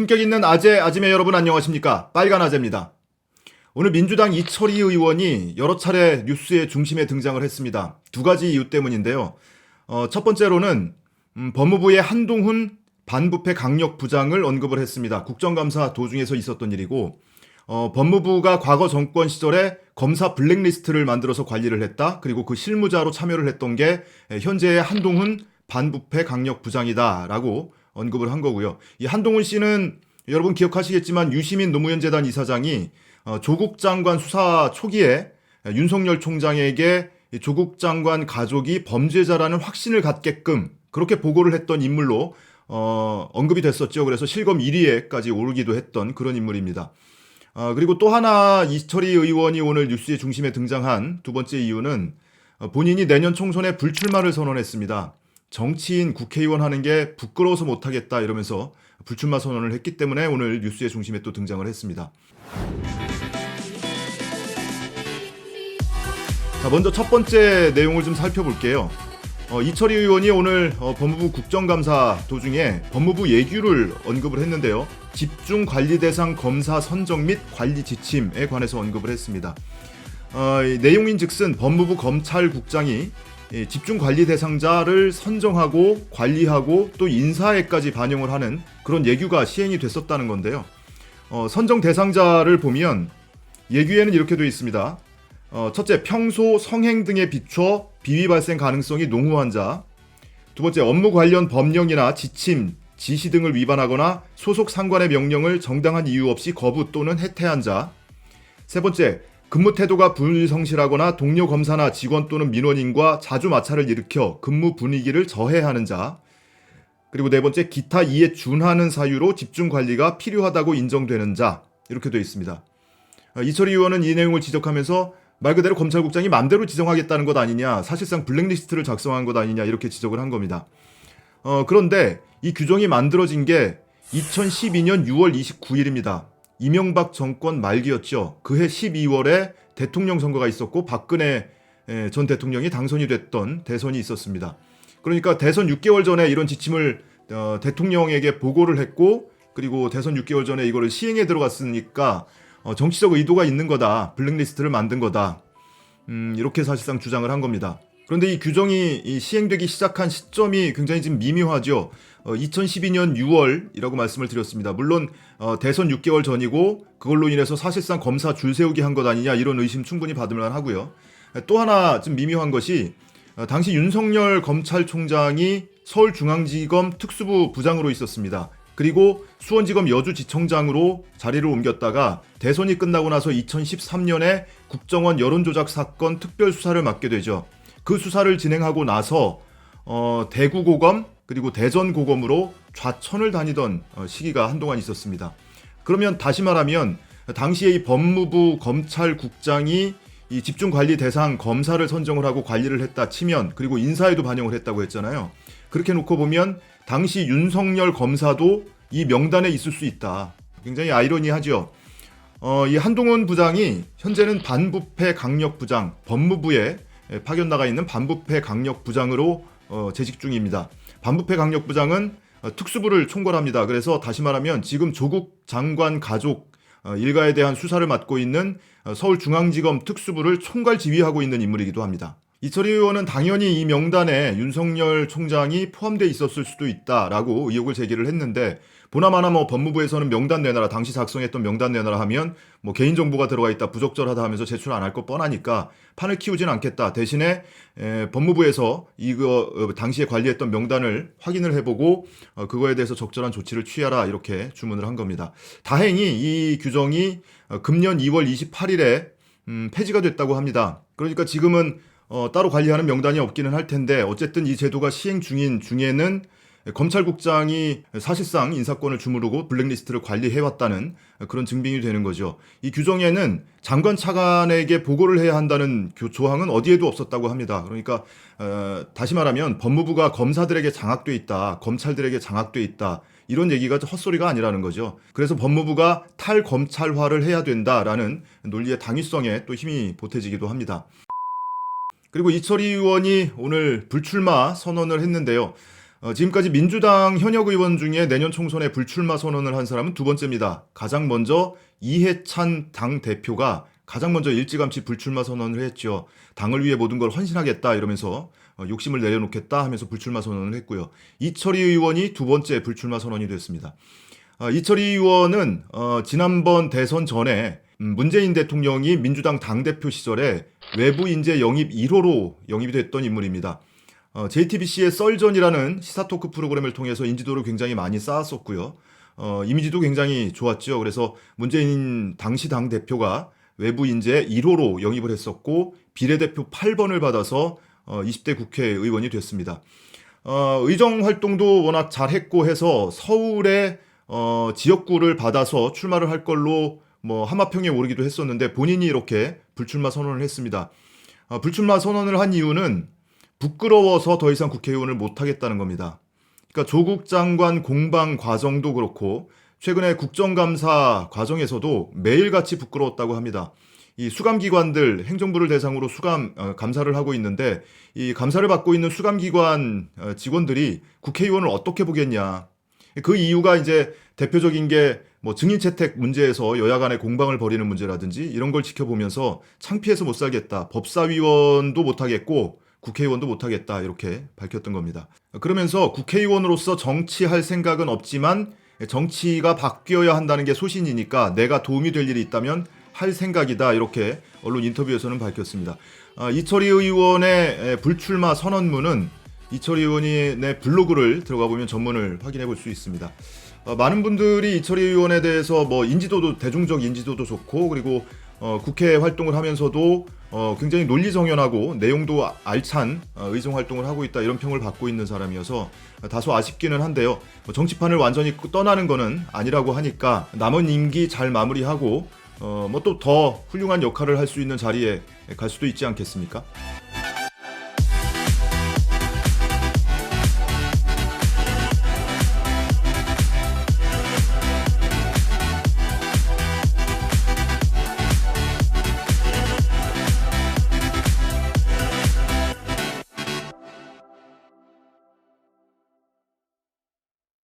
품격 있는 아재, 아지매 여러분 안녕하십니까? 빨간 아재입니다. 오늘 민주당 이철희 의원이 여러 차례 뉴스의 중심에 등장을 했습니다. 두 가지 이유 때문인데요. 첫 번째로는 법무부의 한동훈 반부패 강력부장을 언급을 했습니다. 국정감사 도중에서 있었던 일이고 법무부가 과거 정권 시절에 검사 블랙리스트를 만들어서 관리를 했다. 그리고 그 실무자로 참여를 했던 게 현재의 한동훈 반부패 강력부장이다라고 언급을 한 거고요. 이 한동훈 씨는 여러분 기억하시겠지만 유시민 노무현재단 이사장이 조국 장관 수사 초기에 윤석열 총장에게 조국 장관 가족이 범죄자라는 확신을 갖게끔 그렇게 보고를 했던 인물로 언급이 됐었죠. 그래서 실검 1위에까지 오르기도 했던 그런 인물입니다. 그리고 또 하나 이철희 의원이 오늘 뉴스의 중심에 등장한 두 번째 이유는 본인이 내년 총선에 불출마를 선언했습니다. 정치인 국회의원 하는 게 부끄러워서 못하겠다 이러면서 불출마 선언을 했기 때문에 오늘 뉴스의 중심에 또 등장을 했습니다. 자, 먼저 첫 번째 내용을 좀 살펴볼게요. 이철희 의원이 오늘 법무부 국정감사 도중에 법무부 예규를 언급을 했는데요. 집중관리 대상 검사 선정 및 관리 지침에 관해서 언급을 했습니다. 내용인즉슨 법무부 검찰국장이 집중관리 대상자를 선정하고 관리하고 또 인사에까지 반영을 하는 그런 예규가 시행이 됐었다는 건데요. 선정 대상자를 보면 예규에는 이렇게 되어 있습니다. 첫째, 평소 성행 등에 비춰 비위 발생 가능성이 농후한 자. 두 번째, 업무 관련 법령이나 지침, 지시 등을 위반하거나 소속 상관의 명령을 정당한 이유 없이 거부 또는 해태한 자. 세 번째, 근무 태도가 불성실하거나 동료 검사나 직원 또는 민원인과 자주 마찰을 일으켜 근무 분위기를 저해하는 자. 그리고 네 번째, 기타 이에 준하는 사유로 집중 관리가 필요하다고 인정되는 자. 이렇게 되어 있습니다. 이철희 의원은 이 내용을 지적하면서 말 그대로 검찰국장이 맘대로 지정하겠다는 것 아니냐, 사실상 블랙리스트를 작성한 것 아니냐 이렇게 지적을 한 겁니다. 그런데 이 규정이 만들어진 게 2012년 6월 29일입니다. 이명박 정권 말기였죠. 그해 12월에 대통령 선거가 있었고 박근혜 전 대통령이 당선이 됐던 대선이 있었습니다. 그러니까 대선 6개월 전에 이런 지침을 대통령에게 보고를 했고 그리고 대선 6개월 전에 이거를 시행에 들어갔으니까 정치적 의도가 있는 거다. 블랙리스트를 만든 거다. 이렇게 사실상 주장을 한 겁니다. 그런데 이 규정이 시행되기 시작한 시점이 굉장히 지금 미묘하죠. 2012년 6월이라고 말씀을 드렸습니다. 물론 대선 6개월 전이고 그걸로 인해서 사실상 검사 줄 세우기 한 것 아니냐 이런 의심 충분히 받을 만하고요. 또 하나 좀 미묘한 것이 당시 윤석열 검찰총장이 서울중앙지검 특수부 부장으로 있었습니다. 그리고 수원지검 여주지청장으로 자리를 옮겼다가 대선이 끝나고 나서 2013년에 국정원 여론조작 사건 특별수사를 맡게 되죠. 그 수사를 진행하고 나서 대구고검 그리고 대전고검으로 좌천을 다니던 시기가 한동안 있었습니다. 그러면 다시 말하면 당시에 이 법무부 검찰국장이 이 집중관리 대상 검사를 선정을 하고 관리를 했다 치면 그리고 인사에도 반영을 했다고 했잖아요. 그렇게 놓고 보면 당시 윤석열 검사도 이 명단에 있을 수 있다. 굉장히 아이러니하죠. 이 한동훈 부장이 현재는 반부패 강력부장, 법무부에 파견 나가 있는 반부패 강력부장으로 재직 중입니다. 반부패 강력부장은 특수부를 총괄합니다. 그래서 다시 말하면 지금 조국 장관 가족 일가에 대한 수사를 맡고 있는 서울중앙지검 특수부를 총괄 지휘하고 있는 인물이기도 합니다. 이철희 의원은 당연히 이 명단에 윤석열 총장이 포함되어 있었을 수도 있다라고 의혹을 제기를 했는데 보나마나 법무부에서는 명단 내놔라, 당시 작성했던 명단 내놔라 하면 개인정보가 들어가 있다, 부적절하다 하면서 제출 안 할 거 뻔하니까 판을 키우진 않겠다. 대신에 법무부에서 이거 당시에 관리했던 명단을 확인을 해보고 그거에 대해서 적절한 조치를 취하라 이렇게 주문을 한 겁니다. 다행히 이 규정이 금년 2월 28일에 폐지가 됐다고 합니다. 그러니까 지금은 따로 관리하는 명단이 없기는 할 텐데 어쨌든 이 제도가 시행 중인 중에는 검찰국장이 사실상 인사권을 주무르고 블랙리스트를 관리해왔다는 그런 증빙이 되는 거죠. 이 규정에는 장관 차관에게 보고를 해야 한다는 조항은 어디에도 없었다고 합니다. 그러니까 다시 말하면 법무부가 검사들에게 장악돼 있다, 검찰들에게 장악돼 있다 이런 얘기가 헛소리가 아니라는 거죠. 그래서 법무부가 탈검찰화를 해야 된다라는 논리의 당위성에 또 힘이 보태지기도 합니다. 그리고 이철희 의원이 오늘 불출마 선언을 했는데요. 지금까지 민주당 현역 의원 중에 내년 총선에 불출마 선언을 한 사람은 두 번째입니다. 가장 먼저 이해찬 당 대표가 가장 먼저 일찌감치 불출마 선언을 했죠. 당을 위해 모든 걸 헌신하겠다 이러면서 욕심을 내려놓겠다 하면서 불출마 선언을 했고요. 이철희 의원이 두 번째 불출마 선언이 됐습니다. 이철희 의원은 지난번 대선 전에 문재인 대통령이 민주당 당대표 시절에 외부 인재 영입 1호로 영입이 됐던 인물입니다. JTBC의 썰전이라는 시사 토크 프로그램을 통해서 인지도를 굉장히 많이 쌓았었고요. 이미지도 굉장히 좋았죠. 그래서 문재인 당시 당대표가 외부 인재 1호로 영입을 했었고 비례대표 8번을 받아서 20대 국회의원이 됐습니다. 의정 활동도 워낙 잘했고 해서 서울에 지역구를 받아서 출마를 할 걸로 하마평에 오르기도 했었는데 본인이 이렇게 불출마 선언을 했습니다. 불출마 선언을 한 이유는 부끄러워서 더 이상 국회의원을 못하겠다는 겁니다. 그러니까 조국 장관 공방 과정도 그렇고 최근에 국정감사 과정에서도 매일같이 부끄러웠다고 합니다. 이 수감기관들 행정부를 대상으로 감사를 하고 있는데 이 감사를 받고 있는 수감기관 직원들이 국회의원을 어떻게 보겠냐. 그 이유가 이제 대표적인 게 증인 채택 문제에서 여야 간의 공방을 벌이는 문제라든지 이런 걸 지켜보면서 창피해서 못 살겠다. 법사위원도 못하겠고 국회의원도 못하겠다 이렇게 밝혔던 겁니다. 그러면서 국회의원으로서 정치할 생각은 없지만 정치가 바뀌어야 한다는 게 소신이니까 내가 도움이 될 일이 있다면 할 생각이다 이렇게 언론 인터뷰에서는 밝혔습니다. 이철희 의원의 불출마 선언문은 이철희 의원의 블로그를 들어가 보면 전문을 확인해 볼 수 있습니다. 많은 분들이 이철희 의원에 대해서 인지도도 대중적 인지도도 좋고 그리고 국회 활동을 하면서도 굉장히 논리정연하고 내용도 알찬 의정 활동을 하고 있다 이런 평을 받고 있는 사람이어서 다소 아쉽기는 한데요. 정치판을 완전히 떠나는 거는 아니라고 하니까 남은 임기 잘 마무리하고 또 더 훌륭한 역할을 할 수 있는 자리에 갈 수도 있지 않겠습니까?